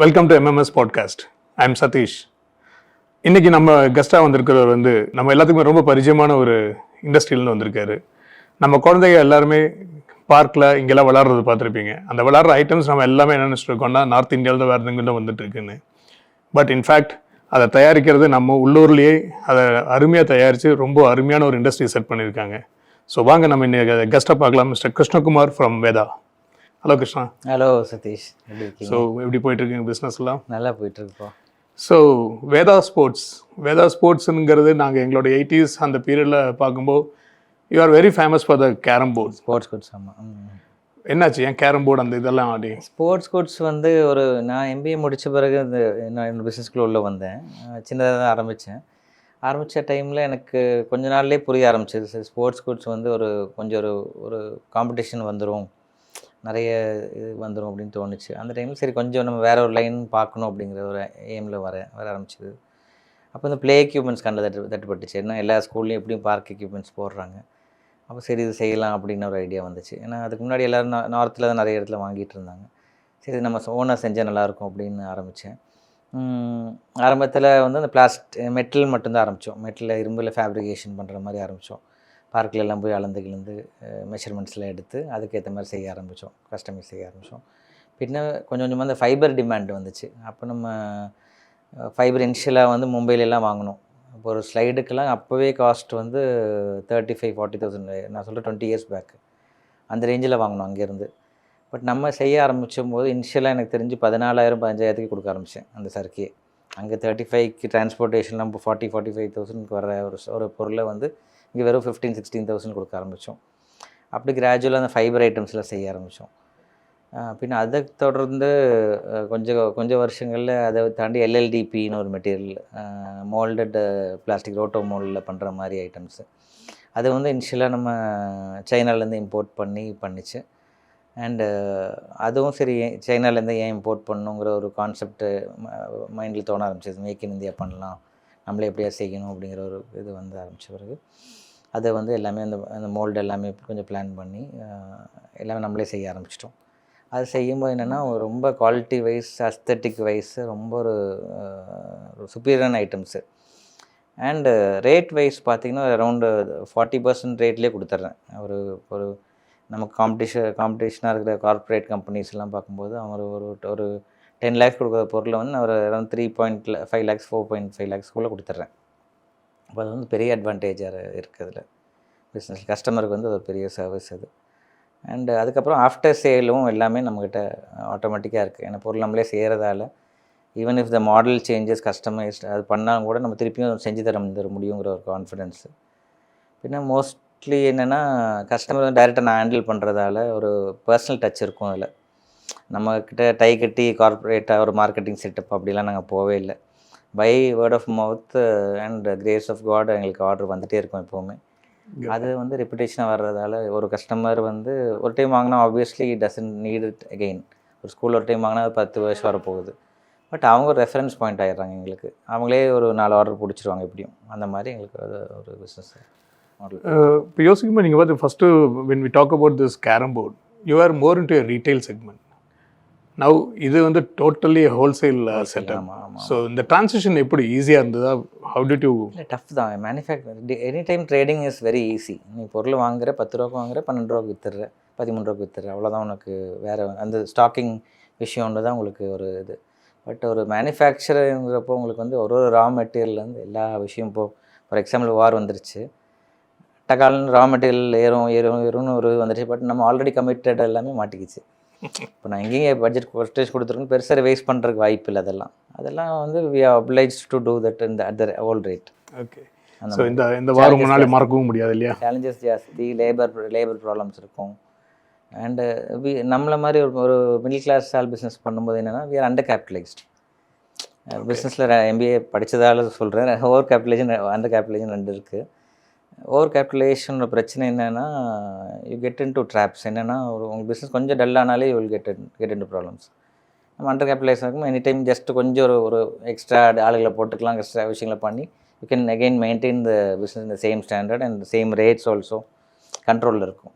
Welcome to MMS podcast. I am Satish. இன்னைக்கு நம்ம கெஸ்டாக வந்திருக்கிறவர் நம்ம எல்லாத்துக்குமே ரொம்ப பரிச்சயமான ஒரு இண்டஸ்ட்ரியிலேருந்து வந்திருக்காரு. நம்ம குழந்தைங்க எல்லாருமே பார்க்கில் இங்கெல்லாம் விளாட்றது பார்த்துருப்பீங்க. அந்த விளாட்ற ஐட்டம்ஸ் நம்ம எல்லாமே என்ன நினச்சிட்டு இருக்கோம்னா நார்த் இந்தியாவில் வேறு எங்கேயும் வந்துட்டு இருக்குன்னு. பட் இன்ஃபேக்ட் அதை தயாரிக்கிறது நம்ம உள்ளூர்லேயே அதை அருமையாக தயாரித்து ரொம்ப அருமையான ஒரு இண்டஸ்ட்ரி செட் பண்ணியிருக்காங்க. ஸோ வாங்க நம்ம இன்னைக்கு கெஸ்ட்டாக பார்க்கலாம். Mister Krishnakumar from Veda. Hello Krishna. Hello Satish. So எப்படி போயிட்டுருக்குங்க பிஸ்னஸ்லாம்? நல்லா போயிட்டுருக்குப்பா. ஸோ வேதா ஸ்போர்ட்ஸுங்கிறது நாங்கள் எங்களோட 80s அந்த பீரியடில் பார்க்கும்போது you are very famous for the carrom board. Sports goods. ஆமாம். என்னாச்சு ஏன் கேரம் போர்டு அந்த இதெல்லாம் ஆடி? ஸ்போர்ட்ஸ் கோட்ஸ் நான் எம்பிஏ முடித்த பிறகு என்னோட பிஸ்னஸ்குள்ளே உள்ளே வந்தேன். சின்னதாக தான் ஆரம்பித்த டைமில் எனக்கு கொஞ்ச நாள்லேயே புரிய ஆரம்பிச்சிது. ஸ்போர்ட்ஸ் கோட்ஸ் ஒரு காம்படிஷன் வந்துடும், நிறைய இது வந்துடும் அப்படின்னு தோணுச்சு. அந்த டைமில் சரி கொஞ்சம் நம்ம வேறு ஒரு லைன் பார்க்கணும் அப்படிங்கிற ஒரு எய்மில் வர ஆரம்பிச்சிது. அப்போ இந்த ப்ளே எக்யூப்மெண்ட்ஸ் கண்ணில் தட்டுப்பட்டுச்சு. ஏன்னா எல்லா ஸ்கூல்லையும் எப்படியும் பார்க் எக்யூப்மெண்ட்ஸ் போடுறாங்க. அப்போ சரி இது செய்யலாம் அப்படின்னு ஒரு ஐடியா வந்துச்சு. ஏன்னா அதுக்கு முன்னாடி எல்லோரும் நார்த்தில் தான் நிறைய இடத்துல வாங்கிட்டு இருந்தாங்க. சரி நம்ம ஓனாக செஞ்சால் நல்லாயிருக்கும் அப்படின்னு ஆரம்பித்தேன். ஆரம்பத்தில் அந்த மெட்டல் மட்டும்தான் ஆரம்பித்தோம். மெட்டலில் இரும்பில் ஃபேப்ரிகேஷன் பண்ணுற மாதிரி ஆரம்பித்தோம். பார்க்கில் எல்லாம் போய் அளந்து மெஷர்மெண்ட்ஸ்லாம் எடுத்து அதுக்கேற்ற மாதிரி செய்ய ஆரம்பித்தோம், கஸ்டமைஸ் செய்ய ஆரம்பித்தோம். பின்ன கொஞ்சமாக அந்த ஃபைபர் டிமாண்ட் வந்துச்சு. அப்போ நம்ம ஃபைபர் இனிஷியலாக மும்பையிலலாம் வாங்கினோம். இப்போ ஒரு ஸ்லைடுக்கெல்லாம் அப்போவே காஸ்ட் 35,000-40,000. நான் சொல்கிறேன் 20 இயர்ஸ் பேக் அந்த ரேஞ்சில் வாங்கினோம் அங்கேருந்து. பட் நம்ம செய்ய ஆரம்பிக்கும் போது இனிஷியலாக எனக்கு தெரிஞ்சு 14,000-15,000 கொடுக்க ஆரம்பித்தேன் அந்த சர்க்கே. அங்கே 35க்கு டிரான்ஸ்போர்ட்டேஷன்லாம் இப்போ 40,000-45,000 வர ஒரு பொருளை இங்கே வெறும் 15,000-16,000 கொடுக்க ஆரம்பித்தோம். அப்படி கிராஜுவலாக அந்த ஃபைபர் ஐட்டம்ஸ்லாம் செய்ய ஆரம்பித்தோம். பின்ன அதை தொடர்ந்து கொஞ்சம் வருஷங்களில் அதை தாண்டி எல்எல்டிபின்னு ஒரு மெட்டீரியல், மோல்டட் பிளாஸ்டிக் ரோட்டோ மோல்டில் பண்ணுற மாதிரி ஐட்டம்ஸு. அது இனிஷியலாக நம்ம சைனாலேருந்து இம்போர்ட் பண்ணிச்சு. அண்டு அதுவும் சரி சைனாலேருந்து ஏன் இம்போர்ட் பண்ணணுங்கிற ஒரு கான்செப்ட் மைண்டில் தோண ஆரம்பிச்சது. மேக் இன் இந்தியா பண்ணலாம், நம்மளே எப்படியா செய்யணும் அப்படிங்கிற ஒரு இது ஆரம்பித்த பிறகு அதை எல்லாமே அந்த மோல்டு எல்லாமே கொஞ்சம் பிளான் பண்ணி எல்லாமே நம்மளே செய்ய ஆரம்பிச்சிட்டோம். அது செய்யும்போது என்னென்னா ரொம்ப குவாலிட்டி வைஸ், அஸ்தட்டிக் வைஸ் ரொம்ப ஒரு சுப்பீரியரான ஐட்டம்ஸு. அண்டு ரேட் வைஸ் பார்த்திங்கன்னா அரௌண்டு 40% ரேட்லேயே கொடுத்துட்றேன். ஒரு நமக்கு காம்படிஷனாக இருக்கிற கார்ப்பரேட் கம்பெனிஸ்லாம் பார்க்கும்போது அவங்க ஒரு 10 lakhs கொடுக்குற பொருளை நான் ஒரு அரௌண்ட் 3.5 lakhs 4.5 lakhsக்குள்ளே கொடுத்துட்றேன். அப்போ அது பெரிய அட்வான்டேஜாக இருக்குது அதில் பிஸ்னஸ். கஸ்டமருக்கு அது ஒரு பெரிய சர்வீஸ் அது. அண்டு அதுக்கப்புறம் ஆஃப்டர் சேலும் எல்லாமே நம்மக்கிட்ட ஆட்டோமேட்டிக்காக இருக்குது. ஏன்னா பொருள் நம்மளே செய்கிறதால even if the model changes customised அது பண்ணாலும் கூட நம்ம திருப்பியும் செஞ்சு தர முடியுங்கிற ஒரு கான்ஃபிடென்ஸு. பின்ன மோஸ்ட்லி என்னென்னா கஸ்டமர் டைரெக்டாக நான் ஹேண்டில் பண்ணுறதால ஒரு பர்சனல் டச் இருக்கும் அதில். நம்மக்கிட்ட டை கட்டி கார்ப்பரேட்டாக ஒரு மார்க்கெட்டிங் செட்டப் அப்படிலாம் நாங்கள் போவே இல்லை. By word of mouth and grace of God எங்களுக்கு ஆர்டர் வந்துகிட்டே இருக்கும் எப்போவுமே. அது ரெப்புடேஷனாக வர்றதால ஒரு கஸ்டமர் ஒரு டைம் வாங்கினா obviously doesn't need it again. ஒரு ஸ்கூலில் ஒரு டைம் வாங்கினா 10 வருஷம் வரப்போகுது. பட் அவங்க ஒரு ரெஃபரன்ஸ் பாயிண்ட் ஆகிடுறாங்க எங்களுக்கு. அவங்களே ஒரு 4 ஆர்டர் பிடிச்சிருவாங்க எப்படியும். அந்த மாதிரி எங்களுக்கு அது ஒரு பிஸ்னஸ் மாடல். இப்போ யோசிக்கும்போது நீங்கள் first when we talk about this carom board, you are more into a retail segment. Now இது டோட்டலி ஹோல்சேல் செட்டப். ஸோ இந்த டிரான்சிஷன் எப்படி ஈஸியாக இருந்ததா? How did you? இல்லை டஃப் தான். Manufacture any time trading is very easy. நீ பொருள் வாங்குற 10 ரூபாய்க்கு வாங்குற, 12 ரூபாய்க்கு விற்றுற, 13 ரூபாய்க்கு விற்றுற, அவ்வளோதான். உனக்கு வேறு அந்த ஸ்டாக்கிங் விஷயம் ஒன்று தான் உங்களுக்கு ஒரு இது. பட் ஒரு மேனுஃபேக்சருங்கிறப்போ உங்களுக்கு ஒரு ரா மெட்டீரியல்லேருந்து எல்லா விஷயம் இப்போது ஃபார் எக்ஸாம்பிள் வார் வந்துருச்சு, டக்கால்னு ரா மெட்டீரியல் ஏறும்னு ஒரு வந்துருச்சு. பட் நம்ம ஆல்ரெடி கமிட்டட் எல்லாமே மாட்டிக்கிச்சு. இப்போ நான் எங்கேயும் பட்ஜெட் கொஸ்டேஜ் கொடுத்துருக்கேன், பெருசாக வேஸ்ட் பண்ணுறதுக்கு வாய்ப்பு இல்லை. அதெல்லாம் we are obliged to do that at the old rate. Okay. So இந்த வாரம் முன்னாடி மறக்கவும் முடியாது இல்லையா? சேலஞ்சஸ் ஜாஸ்தி, லேபர் ப்ராப்ளம்ஸ் இருக்கும். அண்டு நம்மளை மாதிரி ஒரு மிடில் கிளாஸ் ஆல் பிஸ்னஸ் பண்ணும்போது என்னென்னா we are அண்டர் கேபிட்டலைஸ்ட். பிஸ்னஸில் எம்பிஏ படித்ததால் சொல்கிறேன். ஓவர் கேபிட்டலைசேஷன், அண்டர் கேபிட்டலைசேஷன் 2 இருக்குது. ஓவர் கேபிட்டலைசேஷனோட பிரச்சனை என்னென்னா you get into traps. என்னென்னா உங்கள் பிஸ்னஸ் கொஞ்சம் டல்லானாலே you will get into problems. நம்ம அண்டர் கேபிட்டலைசேஷன் இருக்கும். எனி டைம் ஜஸ்ட் கொஞ்சம் ஒரு எக்ஸ்ட்ரா ஆளுகளை போட்டுக்கலாம், எக்ஸ்ட்ரா விஷயங்களை பண்ணி you can again maintain the business இந்த same standard and same rates also கண்ட்ரோலில் இருக்கும்.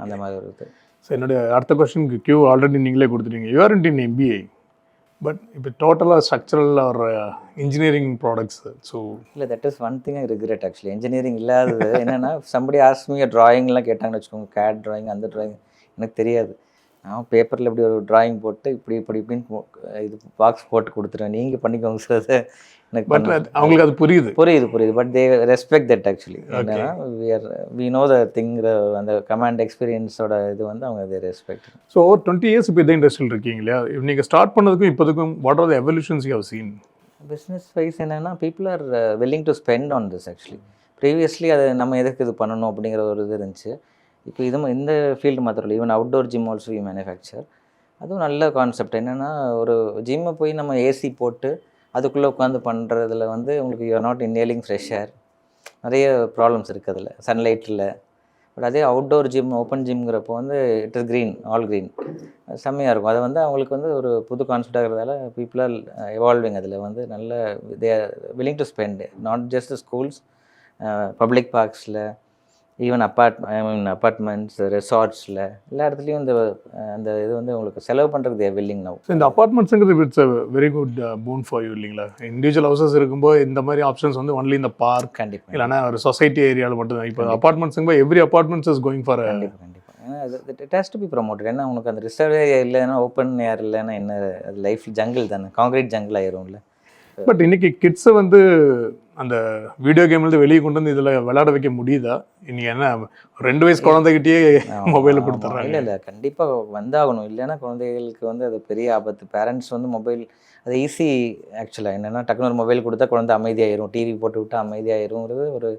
அந்த மாதிரி ஒரு இது. ஸோ என்னுடைய அடுத்த கொஸ்டினுக்கு கியூ ஆல்ரெடி நீங்களே கொடுத்துட்டீங்க. You are in MBA. பட் இப்போ டோட்டலாக ஸ்ட்ரக்சரல் ஒரு இன்ஜினியரிங் ப்ராடக்ட்ஸ். ஸோ இல்லை, that is one thing I regret actually. Engineering இல்லாதது என்னென்னா, சம்படி ஆஸ்க் மீ ட்ராயிங்லாம் கேட்டாங்கன்னு வச்சுக்கோங்க, கேட் ட்ராயிங் அந்த ட்ராயிங் எனக்கு தெரியாது. நான் பேப்பரில் இப்படி ஒரு ட்ராயிங் போட்டு இப்படின்னு இது பாக்ஸ் போட்டு கொடுத்துருவேன், நீங்கள் பண்ணிக்கோங்க சார். எனக்கு பட் அவங்களுக்கு அது புரியுது. But they respect that actually. என்னன்னா வி நோ த திங்கிற அந்த கமாண்ட் எக்ஸ்பீரியன்ஸோட இது வந்து அவங்க அதை ரெஸ்பெக்ட். ஸோ ஒரு 20 இயர்ஸ் இப்போ இதே இண்டஸ்ட்ரியில் இருக்கீங்க இல்லையா? நீங்கள் ஸ்டார்ட் பண்ணதுக்கும் இப்போதுக்கும் what are the evolutions you have seen? Business wise என்னென்னா, people are willing to spend on this actually. Previously அது நம்ம எதுக்கு இது பண்ணணும் அப்படிங்கிற ஒரு இது இருந்துச்சு. இப்போ இந்த ஃபீல்டு மாத்திரம் இல்லை, even outdoor gym also we manufacture. அதுவும் நல்ல கான்செப்ட். என்னென்னா, ஒரு ஜிம்மை போய் நம்ம ஏசி போட்டு அதுக்குள்ளே உட்காந்து பண்ணுறதுல வந்து உங்களுக்கு you are not inhaling fresh air, நிறைய ப்ராப்ளம்ஸ் இருக்குது அதில், சன்லைட் இல்லை. பட் அதே அவுட்டோர் ஜிம், ஓப்பன் ஜிம்ங்கிறப்போ வந்து it is green, all green, செம்மையாக இருக்கும். அதை வந்து அவங்களுக்கு வந்து ஒரு புது கான்செப்ட் ஆகிறதால பீப்புள் ஆர் எவால்விங். அதில் வந்து நல்ல they are willing to spend, not just schools, public பார்க்ஸில், ஈவன் அப்பார்ட்மெண்ட்ஸ், ரெசார்ட்ஸில், எல்லா இடத்துலையும் அந்த இது வந்து உங்களுக்கு செலவு பண்ணுறதுக்கு தே வில்லிங் நவ். ஸோ இந்த அப்பார்ட்மெண்ட்ஸுங்கிறது it's a very good boon for you இல்லைங்களா? இண்டிவிஜுவல் ஹவுசஸ் இருக்கும்போது இந்த மாதிரி ஆப்ஷன்ஸ் வந்து ஒன்லி இந்த பார்க் கண்டிப்பாக, இல்லைனா ஒரு சொசைட்டி ஏரியாவில் மட்டும்தான். இப்போ அப்பார்ட்மெண்ட்ஸுங்கும்போது every apartments is going for. கண்டிப்பாக ஏன்னா it has to be promoted. ஏன்னா உங்களுக்கு அந்த ரிசர்வ் ஏரியா இல்லைன்னா, ஓப்பன் ஏர் இல்லைன்னா என்ன, அது லைஃப் ஜங்கிள் தானே, காங்கிரீட் ஜங்கிள் ஆயிரும்ல. பட் இன்னைக்கு கிட்ஸை வந்து அந்த வீடியோ கேம்லேருந்து வெளியே கொண்டு வந்து இதில் விளையாட வைக்க முடியுதா? இன்னைக்கு என்ன 2 வயசு குழந்தைகிட்டயே மொபைலில் கொடுத்துட்றாங்க. இல்லை கண்டிப்பாக வந்தாகணும். இல்லைன்னா குழந்தைகளுக்கு வந்து அது பெரிய ஆபத்து. பேரண்ட்ஸ் வந்து மொபைல் அது ஈஸி ஆக்சுவலாக. என்னென்னா, டக்குனு ஒரு மொபைல் கொடுத்தா குழந்தை அமைதியாயிரும், டிவி போட்டு விட்டால் அமைதியாயிருங்கிறது ஒரு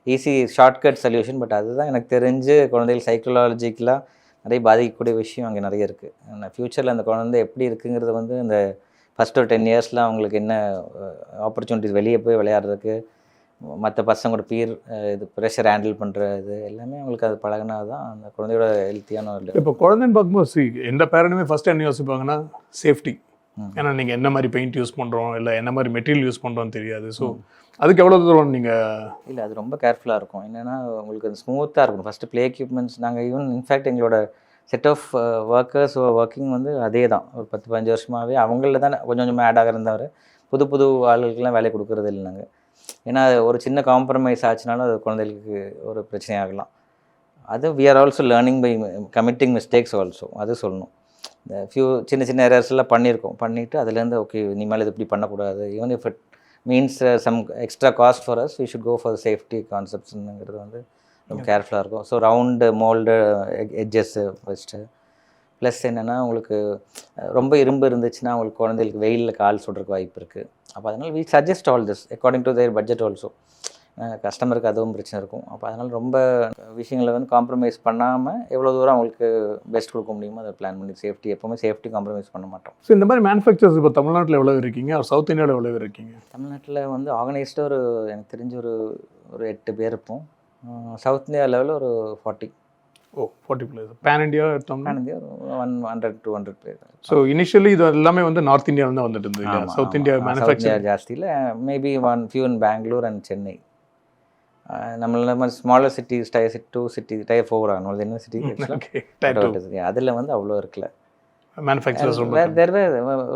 ஈஸி ஷார்ட்கட் சொல்யூஷன். பட் அதுதான் எனக்கு தெரிஞ்சு குழந்தைகள் சைக்கலாஜிக்கலாக நிறைய பாதிக்கக்கூடிய விஷயம் அங்கே நிறைய இருக்குது. ஃப்யூச்சரில் அந்த குழந்தை எப்படி இருக்குங்கிறது வந்து இந்த ஃபஸ்ட் ஒரு 10 இயர்ஸில் அவங்களுக்கு என்ன ஆப்பர்ச்சுனிட்டிஸ், வெளியே போய் விளையாடுறதுக்கு, மற்ற பசங்களோட பீர் இது ப்ரெஷர் ஹேண்டில் பண்ணுறது எல்லாமே அவங்களுக்கு அது பழகினா தான் அந்த குழந்தையோட ஹெல்த்தியான ஒரு. இப்போ குழந்தைன்னு பார்க்கும்போது எந்த பேரண்ட்டுமே ஃபஸ்ட்டு என்ன யோசிப்பாங்கன்னா சேஃப்டி. ஏன்னா நீங்கள் என்ன மாதிரி பெயிண்ட் யூஸ் பண்ணுறோம், இல்லை என்ன மாதிரி மெட்டீரியல் யூஸ் பண்ணுறோன்னு தெரியாது. ஸோ அதுக்கு எவ்வளோ தூரம் நீங்கள்? இல்லை, அது ரொம்ப கேர்ஃபுல்லாக இருக்கும். என்னென்னா, உங்களுக்கு அது ஸ்மூத்தாக இருக்கும். ஃபஸ்ட்டு ப்ளே எக்யூப்மெண்ட்ஸ் நாங்கள் ஈவன் இன்ஃபேக்ட் எங்களோட செட் ஆஃப் ஒர்க்கர்ஸ் ஒர்க்கிங் வந்து அதே தான். ஒரு 10-15 வருஷமாகவே அவங்கள தான் கொஞ்சம் கொஞ்சமாக ஆட் ஆகிறந்தவர், புது ஆளுகளுக்கெல்லாம் வேலை கொடுக்குறது இல்லை நாங்கள். ஏன்னா ஒரு சின்ன காம்ப்ரமைஸ் ஆச்சுனாலும் அது குழந்தைகளுக்கு ஒரு பிரச்சனையாகலாம். அது we are also learning by committing mistakes also. அது சொல்லணும். இந்த சின்ன எரர்ஸ்லாம் பண்ணிவிட்டு அதுலேருந்து ஓகே இனிமேல் இது இப்படி பண்ணக்கூடாது. Even if it means some extra cost for us, we should go for safety கான்செப்ட்ஸுங்கிறது வந்து ரொம்ப கேர்ஃபுல்லாக இருக்கும். So round mould edges first. Plus என்னென்னா, உங்களுக்கு ரொம்ப இரும்பு இருந்துச்சுன்னா உங்களுக்கு குழந்தைகளுக்கு வெயிலில் கால் சுடுறதுக்கு வாய்ப்பு இருக்குது. அப்போ அதனால் we suggest all this according to their budget also. கஸ்டமருக்கு அதுவும் பிரச்சனை இருக்கும். அப்போ அதனால் ரொம்ப விஷயங்களை வந்து காம்ப்ரமைஸ் பண்ணாமல் எவ்வளோ தூரம் அவங்களுக்கு பெஸ்ட் கொடுக்க முடியுமோ அதை பிளான் பண்ணி சேஃப்டி, எப்போவுமே சேஃப்டி காம்ப்ரமைஸ் பண்ண மாட்டோம். ஸோ இந்த மாதிரி மேனுஃபேக்சர்ஸ் இப்போ தமிழ்நாட்டில் எவ்வளோ இருக்கீங்க, சவுத் இந்தியாவில் எவ்வளோ இருக்கீங்க? தமிழ்நாட்டில் வந்து ஆர்கனைஸ்டாக எனக்கு தெரிஞ்ச ஒரு 8 பேர் இருப்போம். சவுத் இந்தியா லெவலில் ஒரு 40. 40 place. Pan India pan India 100-200 பேர். ஸோ இனிஷியலி இது எல்லாமே வந்து நார்த் இந்தியாவில் தான் வந்துட்டு இருந்தது. சவுத் இந்தியா மேனுஃபேக்சர் ஜாஸ்தியில் maybe few in Bangalore and Chennai. நம்மள மாதிரி smaller cities, Tier 2 city, Tier 4 ஆனது என்ன சிட்டி அதில் வந்து அவ்வளோ இருக்குல்ல மேனுஃபேக்சர்ஸ்.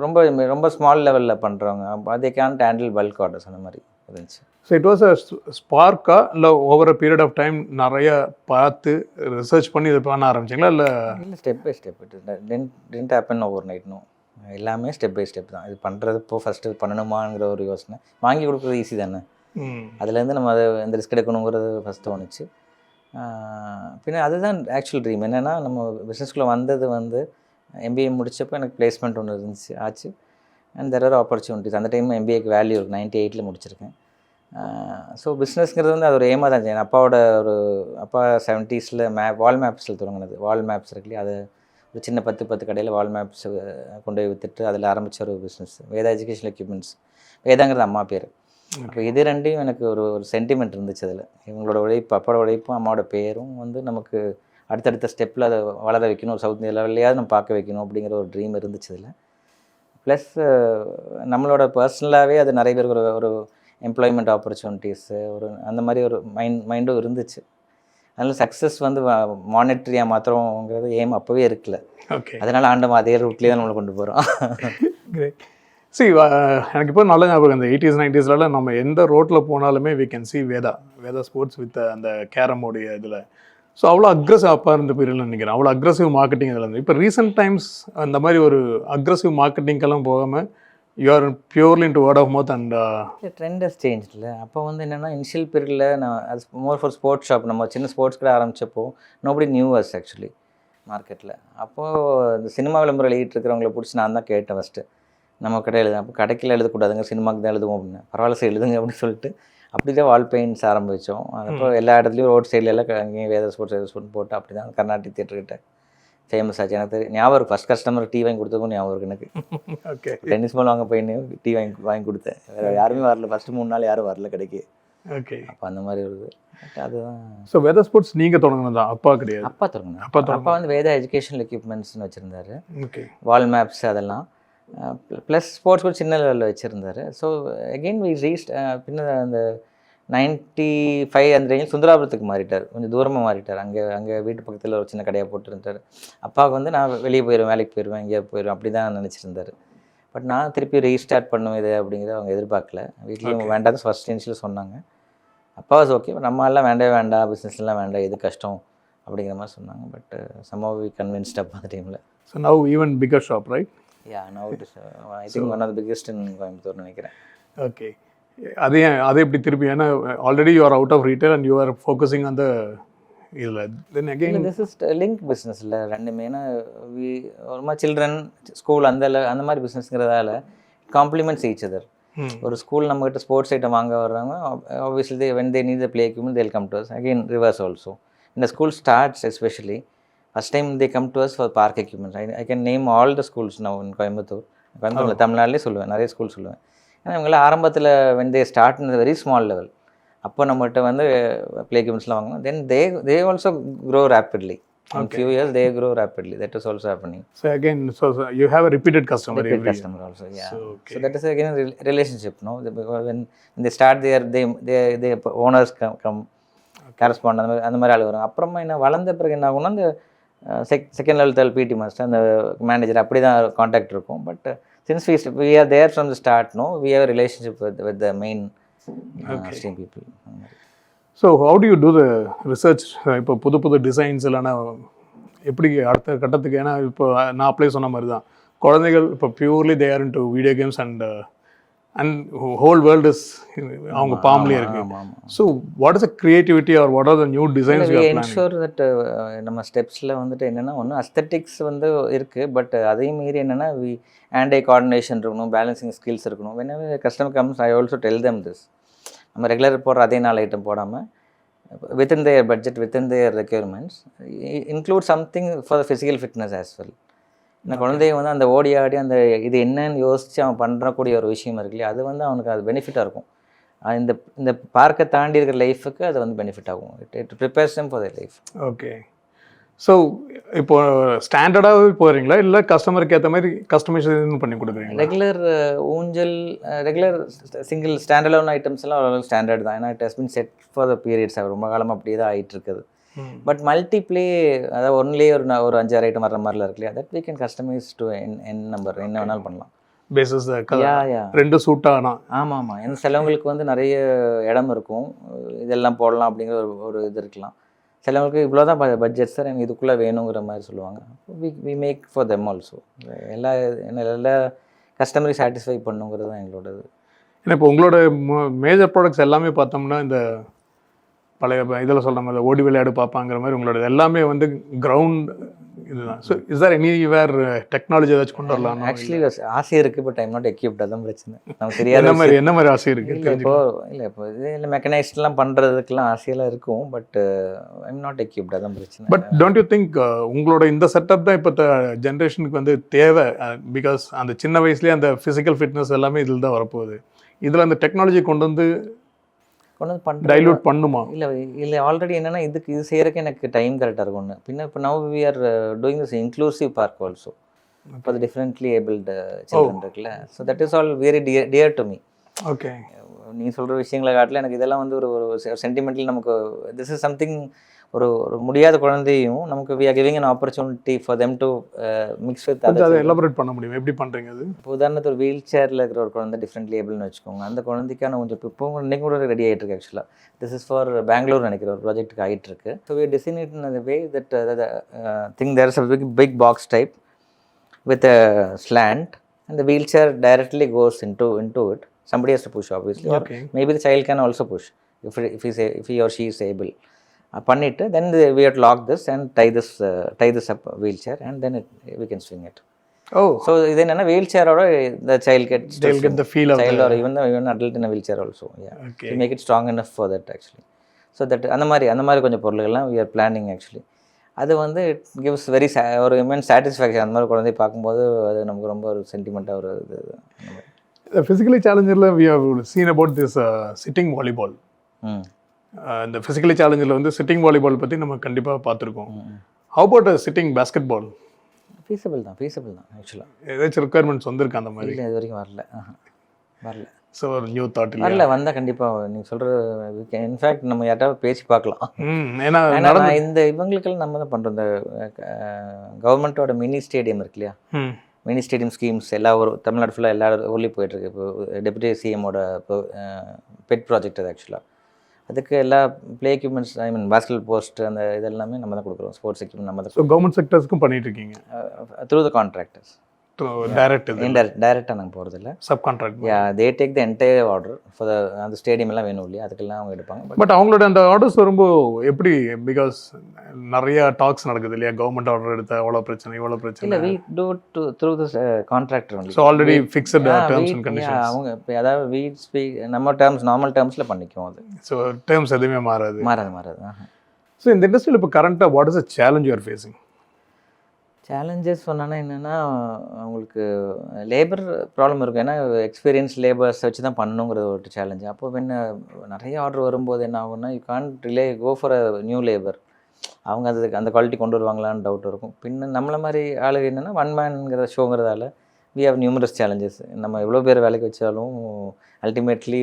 ரொம்ப ரொம்ப ஸ்மால் லெவலில் பண்ணுறவங்க, அதே கேன்ட் ஹேண்டில் பல்க் ஆர்டர்ஸ் அந்த மாதிரி இருந்துச்சு. ஸோ இட் வாஸ் அ ஸ்பார்க்கா இல்லை over a period of time நிறைய பார்த்து ரிசர்ச் பண்ணி இது பண்ண ஆரம்பிச்சிங்களா? இல்லை step by step. It didn't happen overnight. No, எல்லாமே ஸ்டெப் பை ஸ்டெப் தான். இது பண்ணுறது இப்போ ஃபஸ்ட்டு பண்ணணுமாங்கிற ஒரு யோசனை. வாங்கி கொடுக்குறது ஈஸி தானே, அதுலேருந்து நம்ம அதை எந்த ரிஸ்க் எடுக்கணுங்கிறது ஃபஸ்ட்டு தோணுச்சு. பின்ன அதுதான் ஆக்சுவல் ட்ரீம். என்னென்னா, நம்ம பிஸ்னஸ்குள்ளே வந்தது வந்து MBA முடித்தப்போ எனக்கு பிளேஸ்மெண்ட் ஒன்று இருந்துச்சு ஆச்சு. And there are opportunities. அந்த டைம் MBAக்கு வேல்யூ இருக்குது. 98 முடிச்சிருக்கேன். ஸோ பிஸ்னஸ்ங்கிறது வந்து அது ஒரு ஏமா தான் இருந்துச்சு. என் அப்பா 70s வால் மேப்ஸில் தொடங்கினது. வால் மேப்ஸ் இருக்குல்லையே, அது ஒரு சின்ன 10 கடையில் வால் மேப்ஸ் கொண்டு போய் விற்றுட்டு அதில் ஆரம்பித்த ஒரு பிஸ்னஸ். வேதா எஜுகேஷன் எக்யூப்மெண்ட்ஸ், வேதாங்கிறது அம்மா பேர். அப்போ இது ரெண்டையும் எனக்கு ஒரு சென்டிமெண்ட் இருந்துச்சு. அதில் இவங்களோட உழைப்பு, அப்பாவோட உழைப்பும் அம்மாவோட பேரும் வந்து நமக்கு அடுத்தடுத்த ஸ்டெப்பில் அதை வளர வைக்கணும், சவுத் இந்தியா லெவல்லையாவது நம்ம பார்க்க வைக்கணும் அப்படிங்கிற ஒரு ட்ரீம் இருந்துச்சு அதில். ப்ளஸ் நம்மளோட பர்சனலாகவே அது நிறைய பேருக்கு ஒரு எம்ப்ளாய்மெண்ட் ஆப்பர்ச்சுனிட்டிஸு ஒரு அந்த மாதிரி ஒரு மைண்டும் இருந்துச்சு. அதனால் சக்ஸஸ் வந்து மானிட்ரியாக மாத்திரங்கிறது ஏம் அப்போவே இருக்குல்ல. ஓகே, அதனால் ஆண்டவன் அதே ரூட்லேயே தான் நம்மளை கொண்டு போகிறோம். கிரேட். சி எனக்கு இப்போ நல்ல ஞாபகம், அந்த 80s 90ஸ்லாம் நம்ம எந்த ரோட்டில் போனாலுமே we can see Veda sports with அந்த கேரமோடைய இதில். ஸோ அவ்வளோ அக்ரெசிவ் அப்பா இருந்த பீரியட்னு நினைக்கிறேன். அவ்வளோ அக்ரெசிவ் மார்க்கெட்டிங் இதில் இருந்து. இப்போ ரீசெண்ட் டைம்ஸ் அந்த மாதிரி ஒரு அக்ரெசிவ் மார்க்கெட்டிங்கெல்லாம் போகாமல் you're purely into word of mouth and trend has change இல்லை. அப்போ வந்து என்னென்னா இனிஷியல் பீரியடில் நான் அது மோர் ஃபார் ஸ்போர்ட்ஸ் ஷாப், நம்ம சின்ன ஸ்போர்ட்ஸ் கடை ஆரம்பித்தப்போ நோபடி நியூ அஸ் ஆக்சுவலி மார்க்கெட்டில். அப்போது இந்த சினிமா விளம்பரம் எழுதிட்டு இருக்கிறவங்கள பிடிச்சி நான் தான் கேட்டேன் ஃபஸ்ட்டு, நம்ம கடை எழுதும். அப்போ கடைக்கில் எழுதக்கூடாதுங்க, சினிமாக்கு தான் எழுதுவோம் அப்படின்னு. பரவாயில்ல சார் எழுதுங்க அப்படின்னு சொல்லிட்டு அப்படி தான் வால் பெயிண்ட்ஸ் ஆரம்பித்தோம். அப்போ எல்லா இடத்துலையும் ரோட் சைடில் எல்லாம் அங்கேயும் வேத ஸ்போர்ட்ஸ் போட்டு அப்படி தான் கர்நாடிக் தியேட்டர்கிட்ட ஃபேமஸ் ஆச்சு. எனக்கு ஞாபகம் ஃபஸ்ட் கஸ்டமர் டீ வாங்கி கொடுத்ததுக்கும் ஞாபகம் இருக்கு எனக்கு. ஓகே, டென்னிஸ் பால் வாங்க போயின்னு டீ வாங்கி கொடுத்தேன். வேறு யாருமே வரல, ஃபஸ்ட்டு 3 நாள் யாரும் வரல கடைக்கு. ஓகே, அப்போ அந்த மாதிரி வருது. பட் அதுதான். ஸோ வேதா ஸ்போர்ட்ஸ் நீங்கள் தொடங்கினதா? அப்பா கிடையாது, அப்பா தொடங்கினேன். அப்பா வந்து வேதா எஜுகேஷனல் எக்யூப்மெண்ட்ஸ்னு வச்சுருந்தாரு. ஓகே, வால் மேப்ஸ் அதெல்லாம் ப்ளஸ் ஸ்போர்ட்ஸ் கூட சின்ன லெவலில் வச்சுருந்தாரு. ஸோ அகெயின் வி ரீஸ்ட் பின்ன அந்த 95 அந்த ரேஞ்சில் சுந்தராபுரத்துக்கு மாறிட்டார், கொஞ்சம் தூரமாக மாறிட்டார். அங்கே வீட்டு பக்கத்தில் ஒரு சின்ன கடையாக போட்டுருந்தார். அப்பாவுக்கு வந்து நான் வெளியே போயிடுவேன், வேலைக்கு போயிடுவேன், எங்கேயா போயிடுவேன் அப்படி தான் நினச்சிருந்தார். பட் நான் திருப்பி ரீஸ்டார்ட் பண்ணுவேன் இது அப்படிங்கிறத அவங்க எதிர்பார்க்கல. வீட்லேயும் வேண்டாம் ஃபர்ஸ்ட் இனிஷியல் சொன்னாங்க. அப்பா வாஸ் ஓகே, நம்ம எல்லாம் வேண்டாம், பிஸ்னஸ்லாம் வேண்டாம், எது கஷ்டம் அப்படிங்கிற மாதிரி சொன்னாங்க. பட் somehow we convinced அப்பா அந்த டைமில். So now even bigger shop right? Yeah, now it is I think one of the biggest in Coimbatore நினைக்கிறேன். ஓகே, அது எப்படி திருப்பி? ஏன்னா already you are out of retail and you are focusing on the இதில். Then again this is link business இல்லை ரெண்டுமே. ஏன்னா ஒரு மாதிரி சில்ட்ரன் ஸ்கூல் அந்த மாதிரி பிஸ்னஸ்ங்கிறதால காம்ப்ளிமெண்ட்ஸ் ஈச் அதர். ஒரு ஸ்கூல் நம்மகிட்ட ஸ்போர்ட்ஸ் ஐட்டம் வாங்க வர்றாங்க, obviously when they need the play equipment they'll come to us. Again reverse also இந்த school starts especially first time they come to us for park equipments. I can name all the schools now in Coimbatore தமிழ்நாட்டிலே சொல்லுவேன், நிறைய school சொல்லுவேன். ஏன்னா இவங்களாம் ஆரம்பத்தில் when they start in very small level, அப்போ நம்மகிட்ட வந்து ப்ளே எக்யூப்மெண்ட்ஸ்லாம் வாங்கணும். Then they also grow rapidly. In few years they grow rapidly. That is also happening. So again, so you have a repeated customer. Repeat customer also, yeah. So, okay. So that is again a relationship, no? When they start there, they owners come correspond. அந்த மாதிரி ஆள் வரும். அப்புறமா என்ன வளர்ந்த பிறகு என்ன ஆகும்னா அந்த second level third PT master அந்த மேனேஜர் அப்படி தான் கான்டாக்ட் இருக்கும். But since we are there from the start, no, we have a relationship with the main stream people. So how do you do the research? இப்போ புது designs இல்லைன்னா எப்படி அடுத்த கட்டத்துக்கு? ஏன்னா இப்போ நான் அப்ளை சொன்ன மாதிரி தான் குழந்தைகள் இப்போ purely they are into video games and whole world is அவங்க பாம்லேயே இருக்கு. So what is the creativity or what are the new designs? Ensure that நம்ம ஸ்டெப்ஸில் வந்துட்டு என்னென்னா ஒன்று அஸ்தட்டிக்ஸ் வந்து இருக்குது, பட் அதையும் மீறி என்னென்னா ஹேண்ட் ஐ கோஆர்டினேஷன் இருக்கணும், பேலன்சிங் ஸ்கில்ஸ் இருக்கணும். whenever customer comes I also tell them this. நம்ம ரெகுலர் போடுற அதே 4 ஐட்டம் போடாமல் within their budget, within their requirements, include something for the physical fitness as well. இந்த குழந்தைய வந்து அந்த ஓடி ஆடி அந்த இது என்னன்னு யோசித்து அவன் பண்ணுறக்கூடிய ஒரு விஷயம் இருக்கு இல்லையா, அது வந்து அவனுக்கு அது பெனிஃபிட்டாக இருக்கும். இந்த பார்க்கை தாண்டி இருக்கிற லைஃபுக்கு அது வந்து பெனிஃபிட் ஆகும். It prepares them for their life. Okay, so இப்போ ஸ்டாண்டர்டாகவே போகிறீங்களா இல்லை கஸ்டமருக்கு ஏற்ற மாதிரி கஸ்டமைசேஷன் பண்ணி கொடுக்குறீங்களா? ரெகுலர் ஊஞ்சல், ரெகுலர் சிங்கிள் ஸ்டாண்டர்ட் ஐட்டம்ஸ் எல்லாம் ஓரளவு ஸ்டாண்டர்ட் தான். ஏன்னா it has pin set for the periods. ரொம்ப காலமாக அப்படியே தான் ஆகிட்டு இருக்குது. பட் மல்டிப்ளே, அதாவது ஒன்லேயே ஒரு 5-6 ஐட்டம் வர மாதிரிலாம் இருக்கு இல்லையா, that we can customise to N number, என்ன வேணாலும் பண்ணலாம். பேசஸ் ரெண்டு சூட்டானா? ஆமாம். ஏன்னா சிலவங்களுக்கு வந்து நிறைய இடம் இருக்கும், இதெல்லாம் போடலாம் அப்படிங்கிற ஒரு இது இருக்கலாம். சிலவங்களுக்கு இவ்வளோ தான் பட்ஜெட் சார், எனக்கு இதுக்குள்ளே வேணுங்கிற மாதிரி சொல்லுவாங்க. We make for them also. எல்லா கஸ்டமரையும் சாட்டிஸ்ஃபை பண்ணுங்கிறது தான் எங்களோடது. ஏன்னா இப்போ உங்களோட மேஜர் ப்ராடக்ட்ஸ் எல்லாமே பார்த்தோம்னா இந்த பழைய இதில் சொல்கிற மாதிரி ஓடி விளையாடு பார்ப்பாங்கிற மாதிரி உங்களோட எல்லாமே வந்து கிரவுண்ட் இதுதான். So is there anywhere technology ஏதாச்சும் கொண்டு வரலாம்? ஆக்சுவலி ஆசை இருக்குது, பட் ஐம் நாட் எக்யூப்ட். அதான் பிரச்சனை. நமக்கு தெரியாத என்ன மாதிரி ஆசை இருக்குது? இப்போ இது மெக்கனைஸ்ட்லாம் பண்ணுறதுக்கெல்லாம் ஆசையெல்லாம் இருக்கும், பட் ஐம் நாட் எக்யூப்ட். அதான் பிரச்சனை. பட் டோன்ட் யூ திங்க் உங்களோட இந்த செட்டப் தான் இப்போ ஜென்ரேஷனுக்கு வந்து தேவை? பிகாஸ் அந்த சின்ன வயசுலேயே அந்த ஃபிசிக்கல் ஃபிட்னஸ் எல்லாமே இதில் தான் வரப்போகுது. இதில் அந்த டெக்னாலஜி கொண்டு வந்து டைலூட் பண்ணுமா? இல்லை ஆல்ரெடி என்னென்னா இது செய்கிறதுக்கு எனக்கு டைம் கரெக்டாக இருக்கும் ஒன்று. பின்ன இப்போ now we are doing this inclusive park also for the differently abled children இருக்குல்ல. So that is all very dear to me. Okay, நீ சொல்கிற விஷயங்களை காட்டில் எனக்கு இதெல்லாம் வந்து ஒரு சென்டிமெண்டல் நமக்கு திஸ் இஸ் சம்திங் ஒரு ஒரு முடியாத குழந்தையும் நமக்கு we are giving an opportunity for them to mix with other கொஞ்சம் அதை children. எலாபரேட் பண்ண முடியும், எப்படி பண்ணுறீங்க அது? இப்போ உதாரணத்துக்கு ஒரு வீல் சேரில் இருக்கிற ஒரு குழந்தை டிஃப்ரெண்ட் லேபிள்னு வச்சுக்கோங்க. அந்த குழந்தைக்கான கொஞ்சம் இப்போ இன்னைக்கு கூட ரெடி ஆகிட்டு இருக்கு ஆக்சுவலாக. திஸ் இஸ் ஃபார் பெங்களூர் நினைக்கிற ஒரு ப்ராஜெக்ட்டுக்கு ஆகிட்டு இருக்கு. So we design it in a way that think there is a big box type with a slant and the wheelchair directly goes into it. Somebody has to push obviously, or Okay. maybe the child can also push if he or she is able. பண்ணிட்டு then we have to lock this and tie this up wheelchair and then we can swing it. Oh, So இது என்னன்னா wheel சேரோட the child gets to they'll get the feel of child the... or even adult in a wheelchair also. Yeah. Okay. To make it strong enough for that actually. So that அந்த மாதிரி கொஞ்சம் பொருள்கள்லாம் we are planning actually. அது வந்து it gives very ஒரு immense satisfaction. அந்த மாதிரி குழந்தைய பார்க்கும்போது அது நமக்கு ரொம்ப ஒரு சென்டிமெண்ட்டாக ஒரு இது அந்த மாதிரி. ஃபிசிக்கலி சேலஞ்சரில் we have seen about this sitting volleyball. இந்த ஃபிசிக்கலி சேலஞ்சில் வந்து சிட்டிங் வாலிபால் பற்றி நம்ம கண்டிப்பாக பார்த்துருக்கோம். How about sitting basketball? Feasible தான் ஆக்சுவலாக. ஏதாச்சும் ரெக்குயர்மெண்ட்ஸ் வந்திருக்கு அந்த மாதிரி? இல்லை, இது வரைக்கும் வரல. ஸோ ஒரு நியூ தாட் இல்லை? வரல, வந்தால் கண்டிப்பாக நீங்கள் சொல்கிற இன்ஃபேக்ட் நம்ம யார்ட்டாவது பேசி பார்க்கலாம். ஏன்னா இந்த இவங்களுக்கெல்லாம் நம்ம தான் பண்ணுறோம். இந்த கவர்மெண்ட்டோட மினி ஸ்டேடியம் இருக்கு இல்லையா, மினி ஸ்டேடியம் ஸ்கீம்ஸ் எல்லா ஒரு தமிழ்நாடு ஃபுல்லாக எல்லா ஊர்லேயும் போயிட்டுருக்கு. இப்போ டெபுட்டி சிஎம்மோட பெட் ப்ராஜெக்ட் அது ஆக்சுவலாக. அதுக்கு எல்லா ப்ளே எக்யூப்மெண்ட்ஸ் பாஸ்கெட் போஸ்ட் அந்த இதெல்லாமே நம்ம தான் கொடுக்குறோம். ஸ்போர்ட்ஸ் எக்யூப்மெண்ட் நம்ம தான். ஸோ கவர்மெண்ட் செக்டர்ஸ்க்கும் பண்ணிட்டு இருக்கீங்க? Through the contractors. டைரெக்டாக நாங்கள் போகிறதில்ல, sub contract. They take the entire order for அந்த ஸ்டேடியம் எல்லாம் வேணும் இல்லையா, அதுக்கெல்லாம் அவங்க எடுப்பாங்க. பட் அவங்களோட அந்த ஆர்டர்ஸ் வரும்போது எப்படி, பிகாஸ் நிறைய டாக்ஸ் நடக்குது இல்லையா, கவர்மெண்ட் ஆர்டர் எடுத்த அவ்வளோ பிரச்சனை இவ்வளோ பிரச்சனை. இல்லை, we do through the contractor only. So already fixed terms and conditions. அவங்க இப்போ அதாவது வி ஸ்பீக் நம்ம நார்மல் டேர்ம்ஸில் பண்ணிக்குவோம் அது. ஸோ டேர்ம்ஸ் எதுவுமே மாறாது. ஸோ இந்த இண்டஸ்ட்ரியில் இப்போ கரண்ட்டாக what is a challenge you are facing? Challenges சொன்னா என்னென்னா, அவங்களுக்கு லேபர் ப்ராப்ளம் இருக்கும். ஏன்னா எக்ஸ்பீரியன்ஸ் லேபர்ஸ் வச்சு தான் பண்ணணுங்கிறது ஒரு சேலஞ்சு. அப்போ என்ன நிறைய ஆர்டர் வரும்போது என்ன ஆகும்னா, you can't really go for a new labour. அவங்க அந்த குவாலிட்டி கொண்டு வருவாங்களான்னு டவுட் இருக்கும். பின்ன நம்மளை மாதிரி ஆளுங்க என்னென்னா ஒன் மேனுங்கிற ஷோங்கிறதால வி ஹவ் நியூமரஸ் சேலஞ்சஸ். நம்ம எவ்வளோ பேர் வேலைக்கு வச்சாலும் ultimately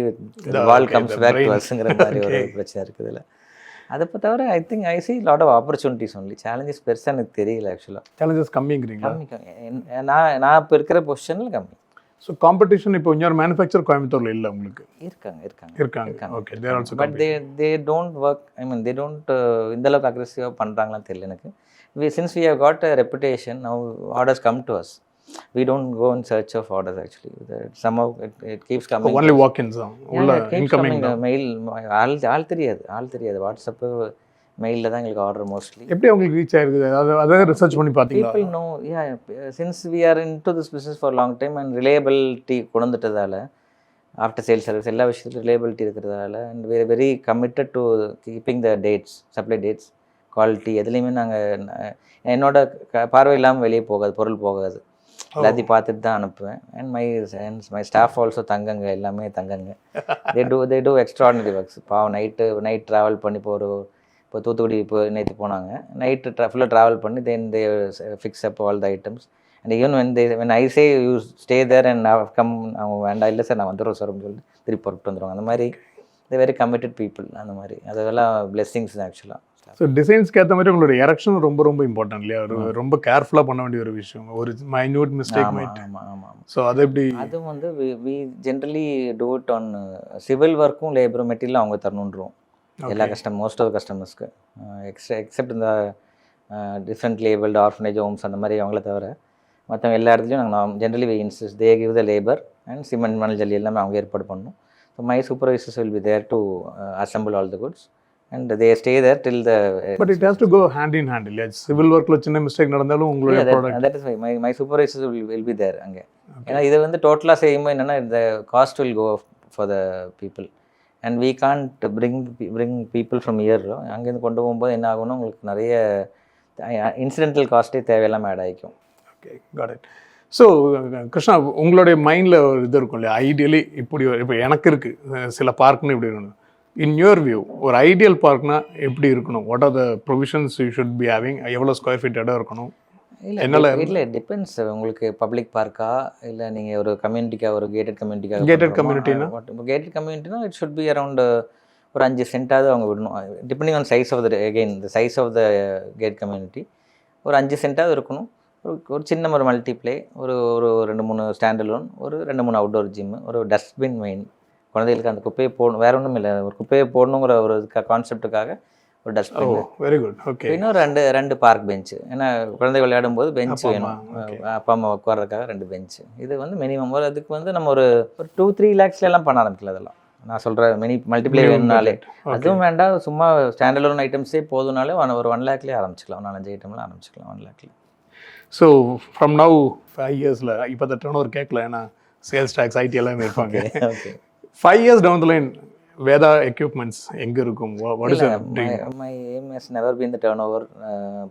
ball comes back to அஸ்ங்கிற மாதிரி ஒரு பிரச்சனை இருக்குது இல்லை. அதை தவிர I think I see lot of opportunities only. Challenges பெருசாக எனக்கு தெரியல ஆக்சுவலாக. சேலஞ்சஸ் கம்மிங்கிறீங்களா? நான் இப்போ இருக்கிற பொசிஷனில் கம்மி. ஸோ காம்படிஷன் இப்போ இன்னொரு மேனுஃபேக்சர் கோயம்புத்தூரில் இல்லை உங்களுக்கு? இருக்காங்க. Okay, there also. But they don't work, they don't இந்தளவுக்கு அக்ரெசிவாக பண்ணுறாங்களான்னு தெரியல எனக்கு. Since we have got a reputation, now orders come to us. We don't go in search of orders actually. Somehow it keeps coming. Only walk-ins உள்ள incoming mail. ஆள் தெரியாது WhatsApp மெயிலில் தான் எங்களுக்கு ஆர்டர் மோஸ்ட்லி. எப்படி உங்களுக்கு ரீச் ஆயிருக்குது? அதாவது ரிசர்ச் பண்ணி பார்த்தீங்களா? People know, yeah, since we are into this business for long time and reliability கொண்டுட்டதால, ஆஃப்டர் சேல் சர்வீஸ் எல்லா விஷயத்துலையும் ரிலையபிலிட்டி இருக்கிறதால, and we are very committed to keeping the dates, supply dates, quality எதுலேயுமே நாங்கள் என்னோட பார்வை இல்லாமல் வெளியே போகாது, பொருள் போகாது. எல்லாத்தையும் பார்த்துட்டு தான் அனுப்புவேன். அண்ட் மை ஸ்டாஃப் ஆல்சோ தங்கங்க, எல்லாமே தங்கங்க. They do extraordinary works. பாவம் நைட் ட்ராவல் பண்ணி இப்போ தூத்துக்குடி இப்போ நேற்று போனாங்க. நைட்டு ஃபுல்லாக ட்ராவல் பண்ணி then they fix up all the items. And even when I say you stay there and come, அவங்க வேண்டாம் இல்லை சார் நான் வந்துடுறோம் சார் அப்படின்னு சொல்லிட்டு திருப்பி பொறுத்து வந்துடுவாங்க. அந்த மாதிரி தே வெரி கமிட்டட் பீப்புள். அந்த மாதிரி அதெல்லாம் பிளெஸ்ஸிங்ஸ் தான் ஆக்சுவலாக. ஸோ டிசைன்ஸ்க்கு ஏற்ற மாதிரி உங்களோட எரெக்ஷன் ரொம்ப இம்பார்ட்டன்ட் இல்லையா? ரொம்ப கேர்ஃபுல்லாக பண்ண வேண்டிய ஒரு விஷயம். ஒரு மைன்யூட் மிஸ்டேக் மைட். ஆமாம். ஸோ அது எப்படி? அது வந்து we generally do it on civil ஒர்க்கும் லேபரும் மெட்டீரியலும் அவங்க தரணுன்றோம் எல்லா மோஸ்ட் ஆஃப் கஸ்டமர்ஸ்க்கு. எக்ஸப்ட் இந்த டிஃப்ரெண்ட் லேபிள்டு ஆர்ஃபனேஜ் ஹோம்ஸ் அந்த மாதிரி அவங்கள தவிர மற்றவங்க எல்லா இடத்துலையும் நாங்கள் generally we insist they give the labour and cement மணல் ஜல்லி எல்லாமே அவங்க ஏற்பாடு பண்ணணும். So my supervisors will be there to assemble all the goods and they stay there till the but it has to go hand in hand இல்லையா? Civil ஒர்க்ல சின்ன mistake நடந்தாலும் உங்களுடைய product, that is why my supervisors will be there அங்கே. ஏன்னா இது வந்து டோட்டலாக செய்யும்போது என்னென்னா the cost will go for the people and we can't bring people from here. அங்கேருந்து கொண்டு போகும்போது என்ன ஆகும்னா உங்களுக்கு நிறைய இன்சிடென்டல் காஸ்ட்டே தேவையில்லாமல் ஆட் ஆகிக்கும். Okay, got it. So Krishna, உங்களுடைய மைண்டில் ஒரு இது இருக்கும் இல்லையா? ஐடியலி இப்போ எனக்கு இருக்குது சில பார்க்குன்னு இப்படி இருக்கணும். இன் யுவர் வியூ ஒரு ஐடியல் பார்க்னா எப்படி இருக்கணும்? What are the provisions you should be having? எவ்வளோ ஸ்கொயர் ஃபீட் இடம் இருக்கணும்? இல்லை டிபெண்ட்ஸ். உங்களுக்கு பப்ளிக் பார்க்கா இல்லை நீங்கள் ஒரு கம்யூனிட்டிக்காக, ஒரு கேட்டட் கம்யூனிட்டினா இட் ஷுட் பி அரௌண்ட் ஒரு 5 சென்ட்டாவது அவங்க விடணும். Depending on size of the again the size of the gate community. ஒரு 5 சென்ட்டாவது இருக்கணும். ஒரு சின்ன ஒரு மல்டிப்ளே, ஒரு ஒரு 2-3 ஸ்டாண்ட் அலோன், ஒரு 2-3 அவுட்டோர் ஜிம்மு, ஒரு டஸ்ட்பின் மெயின். குழந்தைகளுக்கு அந்த குப்பையை போடணும், வேற ஒன்றும் இல்லை, ஒரு குப்பையை போடணுங்கிற ஒரு கான்செப்டுக்காக ஒரு டஸ்ட்பின். Very good. ஓகே. இன்னும் ரெண்டு பார்க் பெஞ்சு. ஏன்னா குழந்தை விளையாடும் போது பெஞ்ச் வேணும், அப்பா அம்மா உட்கார்றதுக்காக 2 பெஞ்சு. இது வந்து மினிமம் அதுக்கு வந்து நம்ம ஒரு 2-3 லேக்ஸ்ல எல்லாம் பண்ண ஆரம்பிக்கல. அதெல்லாம் நான் சொல்கிறேன் மல்டிப்ளே வேணும்னாலே. அதுவும் வேண்டாம், சும்மா ஸ்டாண்ட் அலோன் ஐட்டம்ஸே போதுனாலே ஒரு 1 லேக்லேயே ஆரம்பிச்சிக்கலாம். 4-5 ஐட்டம்லாம் ஆரம்பிச்சிக்கலாம் 1 லேக்ல. ஸோ ஃப்ரம் நவ் 5 இயர்ஸில் இப்போ த டர்ன் ஓவர் கேட்கல, ஏன்னா சேல்ஸ் டேக்ஸ் ஐடி எல்லாமே இருப்பாங்க. Okay. 5 years down the line Veda equipments எங்கே இருக்கும்? My aim has never been the turnover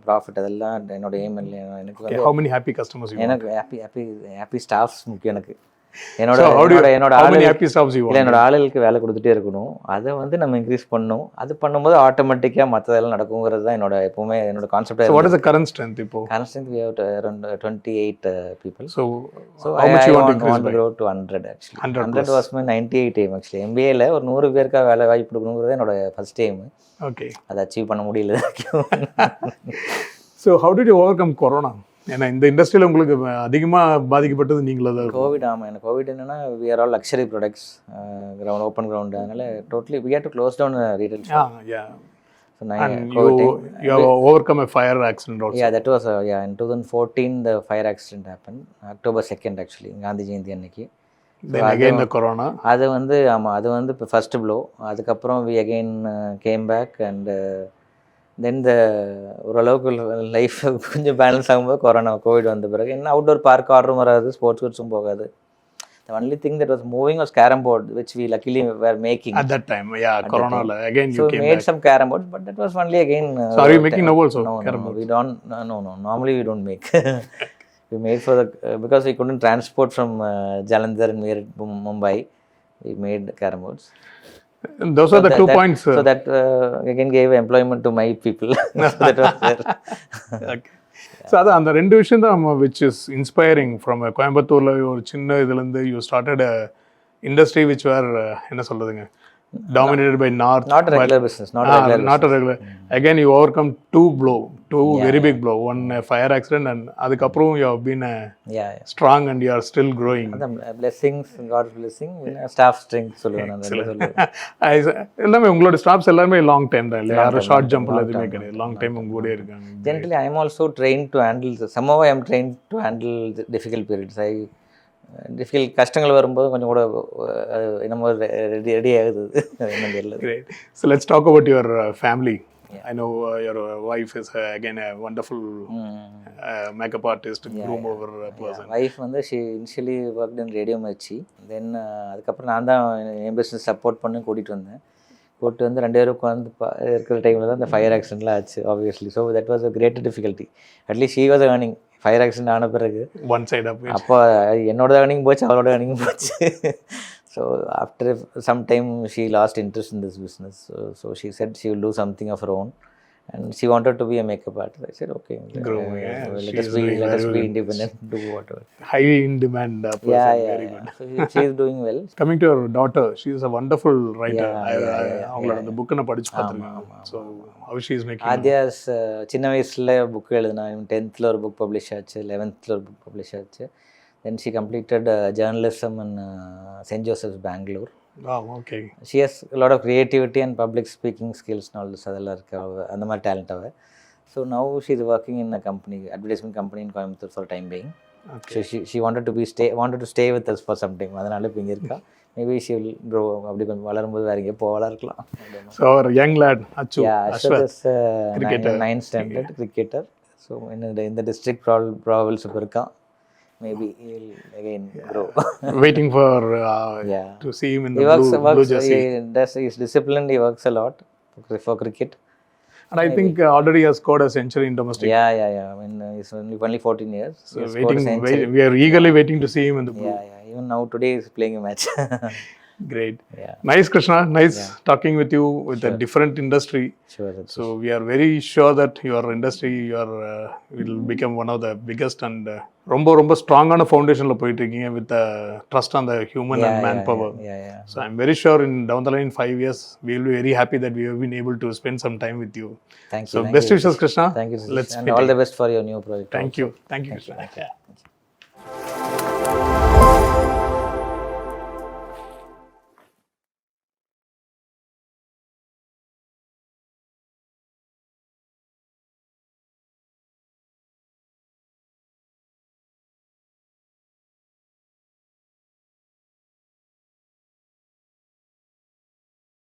profit. அதெல்லாம் என்னோட எய்ம் இல்லை. எனக்கு வந்து how many happy customers you want? எனக்கு ஹாப்பி ஸ்டாஃப்ஸ் முக்கியம். எனக்கு என்னோட ஆளுகளுக்கு வேலை கொடுத்துட்டே இருக்கணும். அதை வந்து நம்ம இன்க்ரீஸ் பண்ணணும். அது பண்ணும்போது ஆட்டோமேட்டிக்காக மற்றதெல்லாம் நடக்குங்கிறது தான் என்னோட எப்பவுமே என்னோட concept. So what is the current strength இப்போ? Current strength we have around 28 people. So how much you want to increase by? To grow to 100 actually. 100 was my 98 aim actually. MBA ல ஒரு 100 பேருக்கு வேலை வாய்ப்பு கொடுக்கணுங்கிறது என்னோட ஃபர்ஸ்ட் எய்ம். ஓகே. அதை achieve பண்ண முடியல. So how did you overcome corona? ஏன்னா இந்த இண்டஸ்ட்ரியில் உங்களுக்கு அதிகமாக பாதிக்கப்பட்டது நீங்களா தான்? கோவிட். ஆமாம், எனக்கு கோவிட் என்னன்னா we are all luxury products, ground open ground. அதனால totally we had to close down retail shop. Yeah. So and you have overcome a fire accident also. Yeah, that was in 2014 the fire accident happened. October 2nd actually, Gandhi Jayanti அன்னைக்கு. Then again the corona. அது வந்து ஆமாம், அது வந்து இப்போ first flow. அதுக்கப்புறம் we again came back and தென் ஓரளவுக்கு life கொஞ்சம் பேலன்ஸ் ஆகும்போது கோவிட் வந்த பிறகு என்ன அவுட்டோர் பார்க் ஆர்டரும் வராது, ஸ்போர்ட்ஸ் கோட்ஸும் போகாது. The only thing that was moving was carom board, which we luckily were making at that time. Yeah, corona la again you so came we made back. some carom boards, but that was only again so are you making now also carom boards? We don't no normally we don't make. We made for the because we couldn't transport from Jalandhar and Meerut, Mumbai. We made carom boards. Those are the 2 points. So that again gave employment to my people. So that was there. Okay. So அதான் அந்த 2 விஷயம் தான் நம்ம which is inspiring from கோயம்புத்தூரில் ஒரு சின்ன இதுலேருந்து you started industry which வேர் என்ன சொல்கிறதுங்க dominated by north, not regular business, not a regular. Again you overcome two very big blow, one fire accident, and adukaprom you have been strong and you are still growing. The blessings, God's blessing, staff strength சொல்லுவேன் எல்லாமே உங்களோட staffs எல்லாமே long time தான், இல்லை யாரும் short ஜம்ப்ல எதுவுமே கிடையாது, long time உங்க கூட இருக்காங்க. Generally I am also trained to handle, somehow I am trained to handle difficult periods. Difficult கஷ்டங்கள் வரும்போது கொஞ்சம் கூட நம்ம ரெடி ஆகுது. Great. So let's talk about your family. I know your wife is again a wonderful makeup artist, groom over person. Wife வந்து she initially worked in Radio Mirchi. Then அதுக்கப்புறம் நான் தான் என் பிஸ்னஸ் சப்போர்ட் பண்ணி கூட்டிகிட்டு வந்தேன். கூப்பிட்டு வந்து 2 பேரும் உட்காந்து இருக்கிற டைமில் தான் இந்த ஃபயர் ஆக்சிடென்ட்லாம் ஆச்சு obviously. So that was a great difficulty. At least she was earning. Fire accident ஆன பிறகு ஒன் சைட் அப் அப்போ என்னோட ஏர்னிங் போச்சு, அவளோட ஏர்னிங் போச்சு. So after some time she lost interest in this business. So she said she will do something of her own and she wanted to be a makeup artist. I said okay, let us be independent, do whatever. High in demand person. Very good. So she is doing well. Coming to your daughter, she is a wonderful writer. அவங்களோட அந்த book நான் படிச்சு பார்த்திருக்கேன். So how she is making ஆதியாஸ் சின்ன வயசுல book எழுதுனா, 10th ஒரு book publish ஆச்சு, 11th ஒரு புக் பப்ளிஷ் ஆச்சு. Then she completed journalism in St. Joseph's, Bangalore. Wow, okay. She has a lot of creativity and public speaking skills and all this. அதெல்லாம் இருக்கு, அந்த மாதிரி டேலண்ட் அவ. So now she is working in a company, advertisement company in Coimbatore for time being. Okay. So she wanted to stay with us for some time. அதனால இப்போ இங்கே இருக்கா. Maybe she will grow, அப்படி கொஞ்சம் வளரும்போது வேற எங்கேயோ போகலாம் இருக்கலாம். So our young lad Achu. Yeah, Ashwath is cricketer, 9th standard cricketer. So in the district probably super இருக்கான். Maybe he will again grow. Waiting for to see him in the blue jersey. He is disciplined. He works a lot for cricket. And I think already has scored a century in domestic. Yeah. I mean, he's only 14 years. So we are eagerly waiting to see him in the blue. Yeah. Even now today he's playing a match. Great. Yeah. Nice, Krishna. Nice talking with you with a different industry. Sure. Satish. So we are very sure that your industry will become one of the biggest and ரொம்ப ஸ்ட்ராங்கான ஃபவுண்டேஷன்ல போயிட்டு இருக்கீங்க with the trust on the human and manpower. Yeah. So I'm very sure in down the line 5 years we will be very happy that we have been able to spend some time with you. Thank you. So Thank best you. wishes, Krishna. Thank you, Satish. Let's and meet all again. the best for your new project. Thank you, Krishna. Thank you.